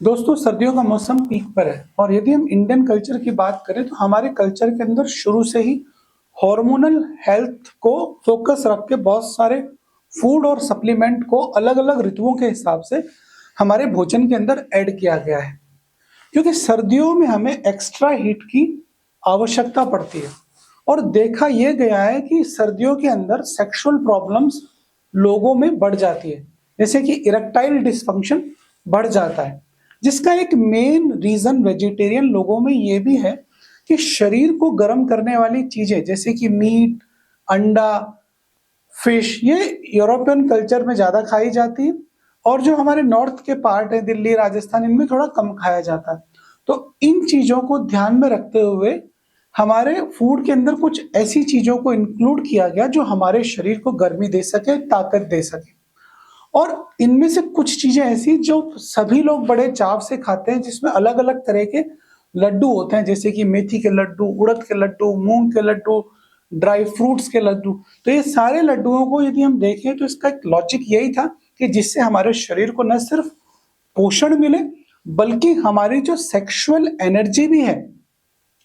दोस्तों सर्दियों का मौसम पीक पर है और यदि हम इंडियन कल्चर की बात करें तो हमारे कल्चर के अंदर शुरू से ही हार्मोनल हेल्थ को फोकस रख के बहुत सारे फूड और सप्लीमेंट को अलग अलग ऋतुओं के हिसाब से हमारे भोजन के अंदर ऐड किया गया है, क्योंकि सर्दियों में हमें एक्स्ट्रा हीट की आवश्यकता पड़ती है। और देखा यह गया है कि सर्दियों के अंदर सेक्सुअल प्रॉब्लम्स लोगों में बढ़ जाती है, जैसे कि इरेक्टाइल डिसफंक्शन बढ़ जाता है, जिसका एक मेन रीजन वेजिटेरियन लोगों में ये भी है कि शरीर को गर्म करने वाली चीजें जैसे कि मीट, अंडा, फिश ये यूरोपियन कल्चर में ज्यादा खाई जाती है और जो हमारे नॉर्थ के पार्ट है, दिल्ली, राजस्थान, इनमें थोड़ा कम खाया जाता है। तो इन चीजों को ध्यान में रखते हुए हमारे फूड के अंदर कुछ ऐसी चीजों को इंक्लूड किया गया जो हमारे शरीर को गर्मी दे सके, ताकत दे सके। और इनमें से कुछ चीजें ऐसी जो सभी लोग बड़े चाव से खाते हैं, जिसमें अलग अलग तरह के लड्डू होते हैं, जैसे कि मेथी के लड्डू, उड़द के लड्डू, मूंग के लड्डू, ड्राई फ्रूट्स के लड्डू। तो ये सारे लड्डुओं को यदि हम देखें तो इसका एक लॉजिक यही था कि जिससे हमारे शरीर को न सिर्फ पोषण मिले बल्कि हमारी जो सेक्सुअल एनर्जी भी है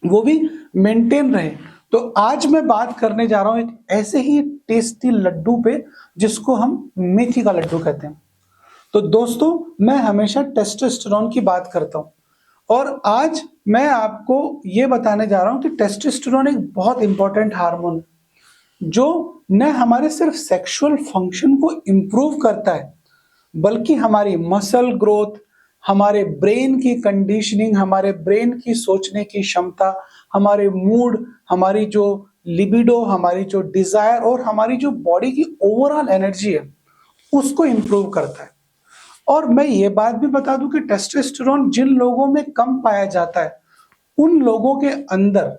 वो भी मेंटेन रहे। तो आज मैं बात करने जा रहा हूं एक ऐसे ही टेस्टी लड्डू पे जिसको हम मेथी का लड्डू कहते हैं। तो दोस्तों मैं हमेशा टेस्टोस्टेरोन की बात करता हूं और आज मैं आपको ये बताने जा रहा हूं कि टेस्टोस्टेरोन एक बहुत इंपॉर्टेंट हार्मोन है जो न हमारे सिर्फ सेक्सुअल फंक्शन को इंप्रूव करता है बल्कि हमारी मसल ग्रोथ, हमारे ब्रेन की कंडीशनिंग, हमारे ब्रेन की सोचने की क्षमता, हमारे मूड, हमारी जो लिबिडो, हमारी जो डिजायर और हमारी जो बॉडी की ओवरऑल एनर्जी है उसको इंप्रूव करता है। और मैं ये बात भी बता दूं कि टेस्टोस्टेरोन जिन लोगों में कम पाया जाता है उन लोगों के अंदर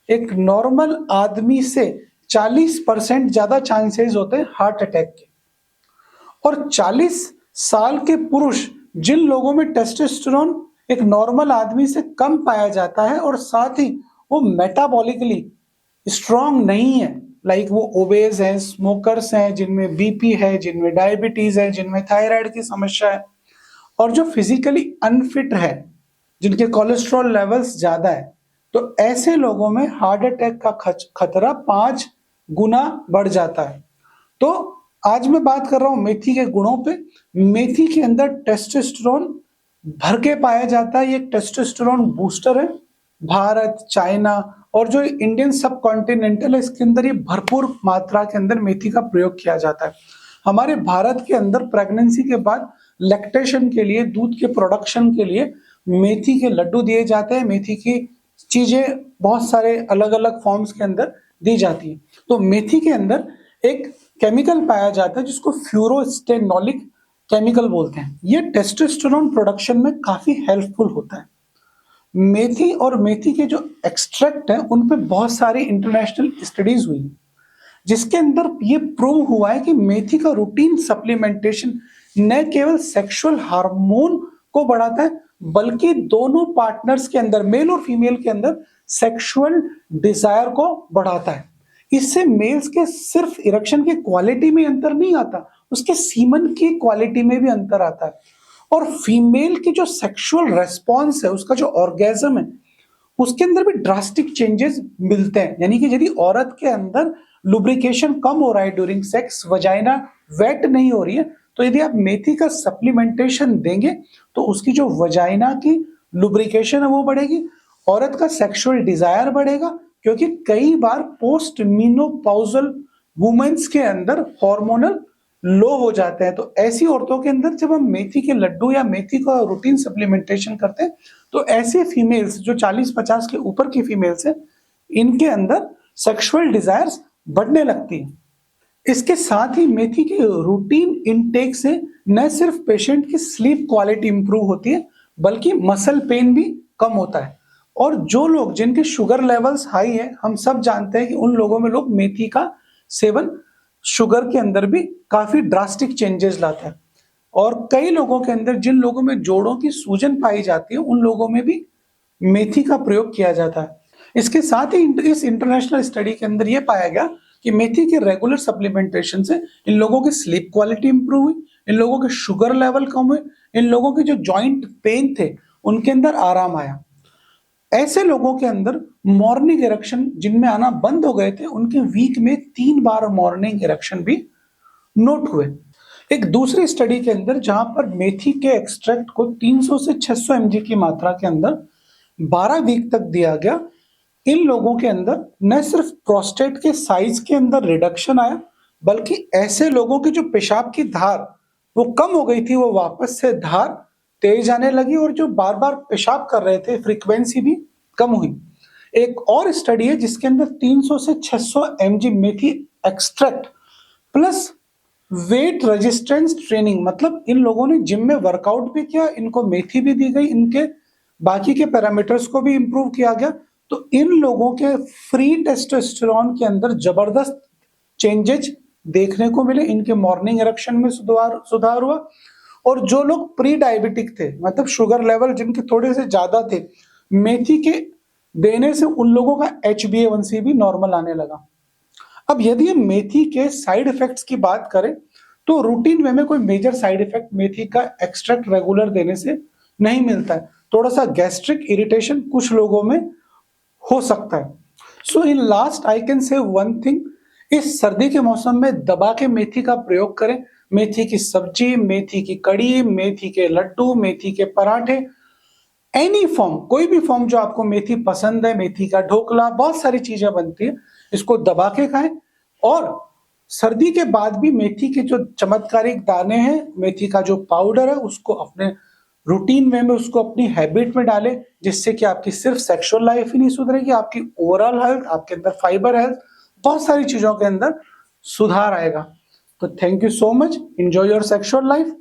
एक नॉर्मल आदमी से 40% ज्यादा चांसेस होते हैं हार्ट अटैक के। और 40 साल के पुरुष जिन लोगों में टेस्टोस्टेरोन एक नॉर्मल आदमी से कम पाया जाता है और साथ ही वो मेटाबॉलिकली स्ट्रांग नहीं है, लाइक वो ओबेज हैं, स्मोकर्स हैं, जिनमें बीपी है, जिनमें डायबिटीज है, जिनमें थायराइड की समस्या है, और जो फिजिकली अनफिट है, जिनके कोलेस्ट्रॉल लेवल्स ज्यादा है, तो ऐसे लोगों में हार्ट अटैक का खतरा 5 गुना बढ़ जाता है। तो आज मैं बात कर रहा हूं मेथी के गुणों पे। मेथी के अंदर टेस्टोस्टेरोन भर के पाया जाता है, ये टेस्टोस्टेरोन बूस्टर है। भारत, चाइना और जो इंडियन सब कॉन्टिनेंटल है इसके अंदर ये भरपूर मात्रा के अंदर मेथी का प्रयोग किया जाता है। हमारे भारत के अंदर प्रेगनेंसी के बाद लैक्टेशन के लिए, दूध के प्रोडक्शन के लिए मेथी के लड्डू दिए जाते हैं, मेथी की चीजें बहुत सारे अलग अलग फॉर्म्स के अंदर दी जाती है। तो मेथी के अंदर एक केमिकल पाया जाता है जिसको फ्यूरोस्टेनोलिक केमिकल बोलते हैं। ये टेस्टोस्टेरोन प्रोडक्शन में काफी हेल्पफुल होता है। मेथी और मेथी के जो एक्सट्रैक्ट हैं उन पे बहुत सारी इंटरनेशनल स्टडीज हुई जिसके अंदर ये प्रूव हुआ है कि मेथी का रूटीन सप्लीमेंटेशन न केवल सेक्सुअल हार्मोन को बढ़ाता है बल्कि दोनों पार्टनर्स के अंदर, मेल और फीमेल के अंदर, सेक्सुअल डिजायर को बढ़ाता है। इससे मेल्स के सिर्फ इरेक्शन की क्वालिटी में अंतर नहीं आता, उसके सीमन की क्वालिटी में भी अंतर आता है। और फीमेल की जो सेक्सुअल रेस्पॉन्स है, उसका जो ऑर्गेजम है, उसके अंदर भी ड्रास्टिक चेंजेस मिलते हैं। यानी कि यदि औरत के अंदर लुब्रिकेशन कम हो रहा है ड्यूरिंग सेक्स, वजाइना वेट नहीं हो रही है, तो यदि आप मेथी का सप्लीमेंटेशन देंगे तो उसकी जो वजाइना की लुब्रिकेशन है वो बढ़ेगी, औरत का सेक्सुअल डिजायर बढ़ेगा, क्योंकि कई बार पोस्ट मीनोपॉजल वुमेन्स के अंदर हार्मोनल लो हो जाते हैं। तो ऐसी औरतों के अंदर जब हम मेथी के लड्डू या मेथी का रूटीन सप्लीमेंटेशन करते हैं तो ऐसे फीमेल्स जो 40-50 के ऊपर की फीमेल्स हैं, इनके अंदर सेक्सुअल डिजायर्स बढ़ने लगती है। इसके साथ ही मेथी के रूटीन इनटेक से न सिर्फ पेशेंट की स्लीप क्वालिटी इंप्रूव होती है बल्कि मसल पेन भी कम होता है। और जो लोग जिनके शुगर लेवल्स हाई है, हम सब जानते हैं कि उन लोगों में लोग मेथी का सेवन शुगर के अंदर भी काफी ड्रास्टिक चेंजेस लाता है। और कई लोगों के अंदर, जिन लोगों में जोड़ों की सूजन पाई जाती है, उन लोगों में भी मेथी का प्रयोग किया जाता है। इसके साथ ही इस इंटरनेशनल स्टडी के अंदर यह पाया गया कि मेथी के रेगुलर सप्लीमेंटेशन से इन लोगों की स्लीप क्वालिटी इंप्रूव हुई, इन लोगों के शुगर लेवल कम हुए, इन लोगों के जो जॉइंट पेन थे उनके अंदर आराम आया। ऐसे लोगों के अंदर मॉर्निंग इरेक्शन जिनमें आना बंद हो गए थे, उनके वीक में 3 बार मॉर्निंग इरेक्शन भी नोट हुए। एक दूसरी स्टडी के अंदर जहां पर मेथी के एक्सट्रैक्ट को 300 से 600 mg की मात्रा के अंदर 12 वीक तक दिया गया, इन लोगों के अंदर न सिर्फ प्रोस्टेट के साइज के अंदर रिडक्शन आया, बल्कि ऐसे लोगों की जो पेशाब की धार वो कम हो गई थी, वो वापस से धार तेज आने लगी, और जो बार बार पेशाब कर रहे थे फ्रीक्वेंसी भी कम हुई। एक और स्टडी है जिसके अंदर 300 से 600 mg मेथी extract plus weight resistance training, मतलब इन लोगों ने जिम में वर्कआउट भी किया, इनको मेथी भी दी गई, इनके बाकी के पैरामीटर्स को भी इंप्रूव किया गया, तो इन लोगों के फ्री टेस्टोस्टेरोन के अंदर जबरदस्त चेंजेस देखने को मिले, इनके मॉर्निंग इरेक्शन में सुधार हुआ। और जो लोग प्री डायबिटिक थे, मतलब शुगर लेवल जिनके थोड़े से ज्यादा थे, मेथी के देने से उन लोगों का HbA1c भी नॉर्मल आने लगा। अब यदि हम मेथी के साइड इफेक्ट्स की बात करें तो रूटीन वे में कोई मेजर साइड इफेक्ट मेथी का एक्सट्रैक्ट रेगुलर देने से नहीं मिलता है। थोड़ा सा गैस्ट्रिक इरिटेशन कुछ लोगों में हो सकता है। So in last I can say one thing, इस सर्दी के मौसम में दबा के मेथी का प्रयोग करें। मेथी की सब्जी, मेथी की कड़ी, मेथी के लड्डू, मेथी के पराठे, एनी फॉर्म, कोई भी फॉर्म जो आपको मेथी पसंद है, मेथी का ढोकला, बहुत सारी चीजें बनती है, इसको दबा के खाएं। और सर्दी के बाद भी मेथी के जो चमत्कारिक दाने हैं, मेथी का जो पाउडर है, उसको अपने रूटीन वे में, उसको अपनी हैबिट में डालें, जिससे कि आपकी सिर्फ सेक्सुअल लाइफ ही नहीं सुधरेगी, आपकी ओवरऑल हेल्थ, आपके अंदर फाइबर हेल्थ, बहुत सारी चीजों के अंदर सुधार आएगा। तो thank you so much, enjoy your sexual life.